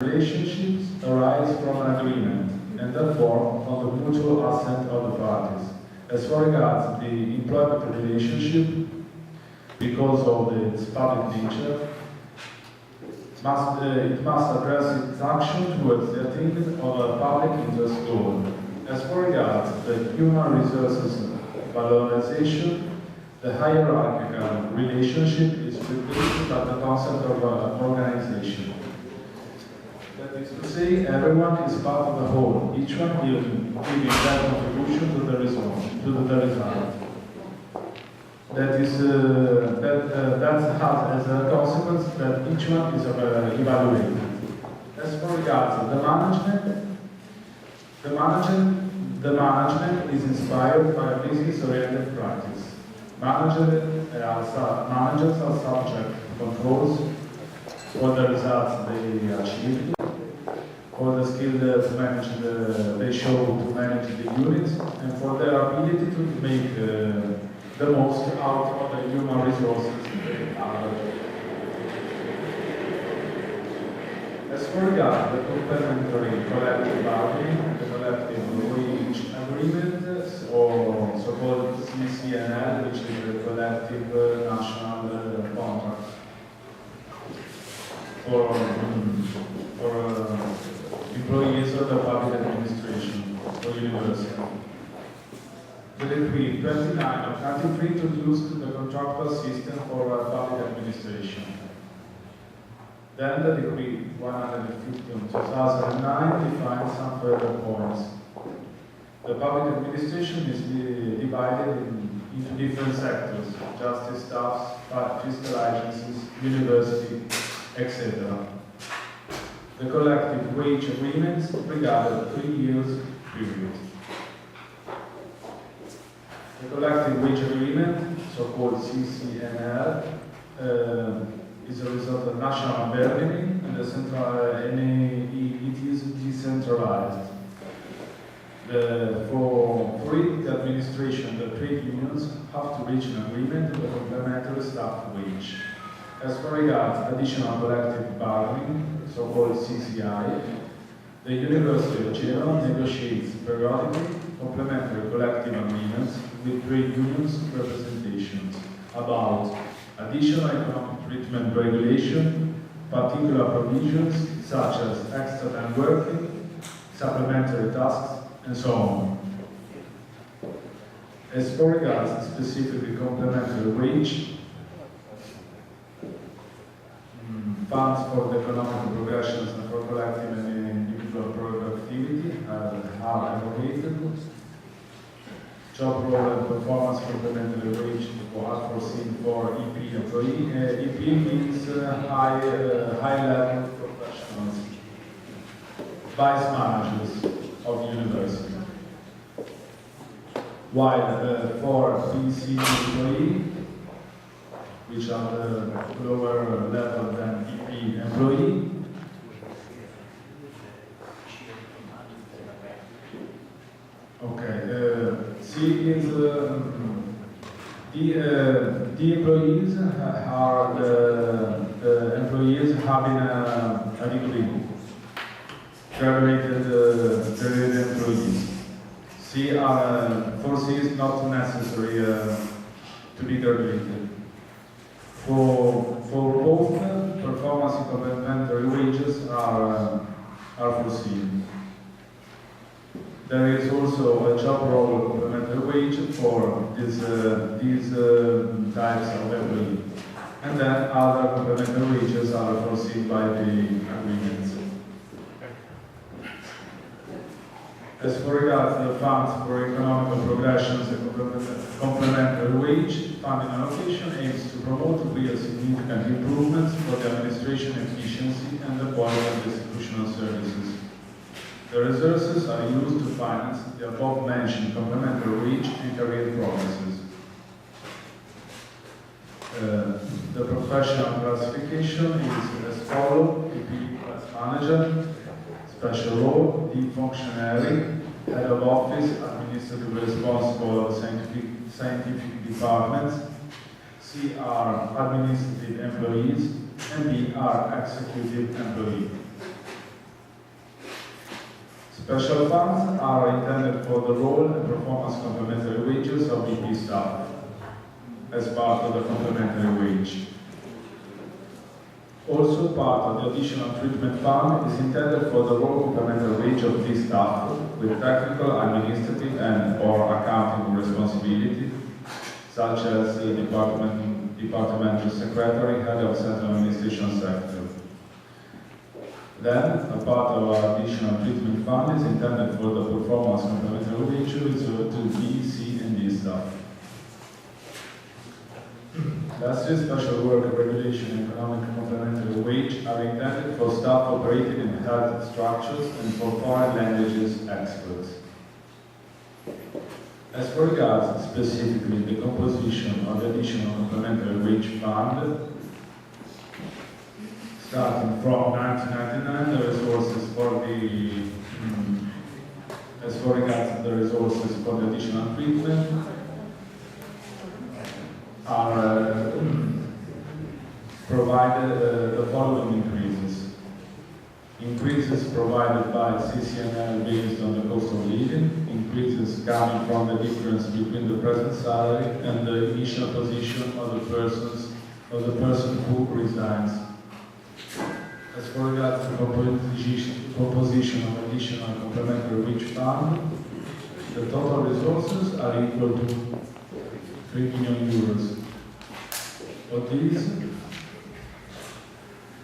Relationships arise from an agreement and therefore from the mutual assent of the parties. As for regards the employment relationship, because of its public nature, it must address its action towards the attainment of a public interest goal. As for regards the human resources valorization, the hierarchical relationship is replaced by the concept of organization. That is to say, everyone is part of the whole, each one giving their contribution to the result. That has as a consequence that each one is evaluated. As for regards the management is inspired by a business-oriented practice. Managers are subject to controls for the results they achieve, for the skill they show to manage the units, and for their ability to make the most out of the human resources they have. As for regard the complementary collective bargaining, the collective wage agreement, or so-called CCNL, which is the collective national contract for employees of the public administration or university. The Decree 29 of 93 introduced the contractual system for public administration. Then the Decree 150 of 2009 defined some further points. The public administration is divided into different sectors: justice staffs, fiscal agencies, university, etc. The collective wage agreements regarded 3 years period. The collective wage agreement, so-called CCNL, is a result of national bargaining, and it is decentralized. For it, the administration, the trade unions have to reach an agreement on the complementary staff wage. As for regards additional collective bargaining, so-called CCI, the University of Génova negotiates periodically complementary collective agreements with trade unions representations about additional economic treatment regulation, particular provisions such as extra time working, supplementary tasks, and so on. As for regards specifically complementary wage, funds for the economic progressions and for collective and individual productivity are allocated. Job role and performance complementary wage are foreseen for EP employee. EP means high-level professionals, vice managers of university. While for PC employee, which are the lower level than EP employee, C is the employees are the employees having a degree, graduated employees. For C is not necessary to be graduated. For both, performance and complementary wages are foreseen. There is also a job role complementary wage for these types of employee. And then other complementary wages are foreseen by the agreements. As for regards to the funds for economical progressions and complementary wage, funding allocation aims to promote real significant improvements for the administration efficiency and the quality of the institutional services. The resources are used to finance the above-mentioned complementary wage and career progresses. The professional classification is as follows: EP class manager, special role, D functionary, head of office, administratively responsible scientific departments, C are administrative employees, and B are executive employees. Special funds are intended for the role and performance complementary wages of EP staff as part of the complementary wage. Also, part of the additional treatment fund is intended for the role complementary wage of these staff with technical, administrative, and/or accounting responsibility, such as the departmental secretary, head of central administration sector. Then, a part of our additional treatment fund is intended for the performance complementary wage reserved to B, C, and D staff. Lastly, special work regulation and economic complementary wage are intended for staff operating in health structures and for foreign languages experts. As for regards specifically the composition of the additional complementary wage fund, starting from 1999, the resources for the as for regards the resources for the additional treatment are provided the following increases. Increases provided by CCNL based on the cost of living, increases coming from the difference between the present salary and the initial position of the person who resigns. As for regards the composition of additional complementary wage fund, the total resources are equal to 3 million euros. Of these,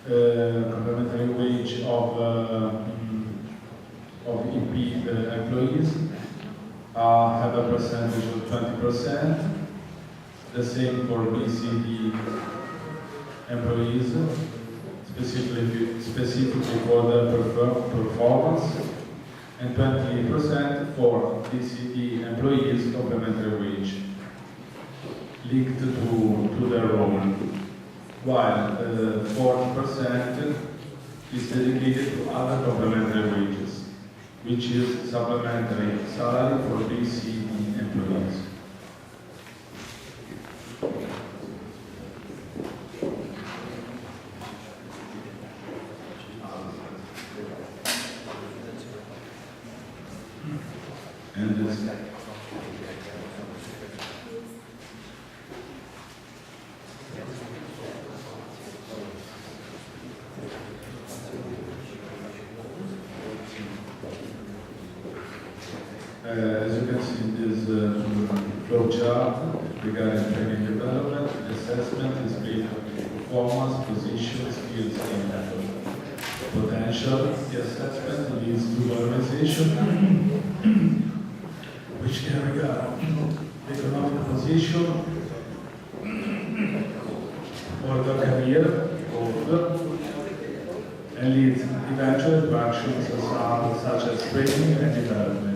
complementary wage of EP employees have a percentage of 20%. The same for BCD employees, specifically for their performance, and 28% for BCD employees complementary wage linked to their role, while 40% is dedicated to other complementary wages, which is supplementary salary for BCD employees. And this as you can see in this flow chart regarding training development, the assessment is based on performance, position, skills, and method. Potential, the assessment leads to valorization, which can regard the economic position or the career growth, and leads eventually to actions such as training and development.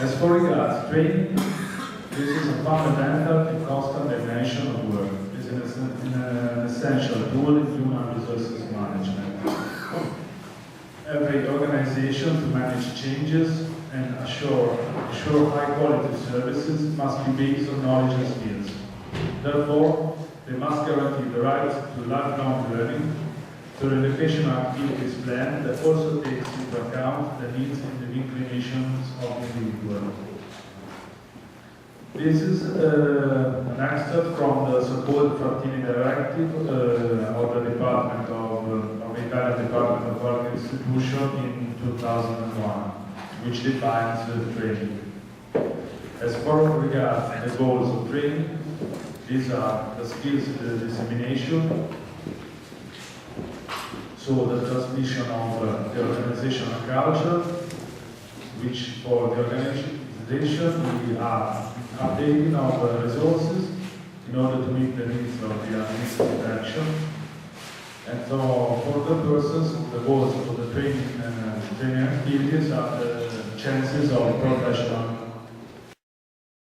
As for regards training, this is a fundamental and constant dimension of work. It is an essential tool in human resources management. Every organization to manage changes and assure high quality services must be based on knowledge and skills. Therefore, they must guarantee the right to lifelong learning through an educational activities plan that also takes into account the needs and the inclinations of the individual. This is an extract from the so-called Frattini Directive of the Department of Italian Department of Work Institution in 2001, which defines training. As for regards the goals of training, these are the skills dissemination, so the transmission of the organizational culture, which for the organization we are updating our resources in order to meet the needs of the administrative action. And so for the persons, the goals for the training and training activities are the chances of professional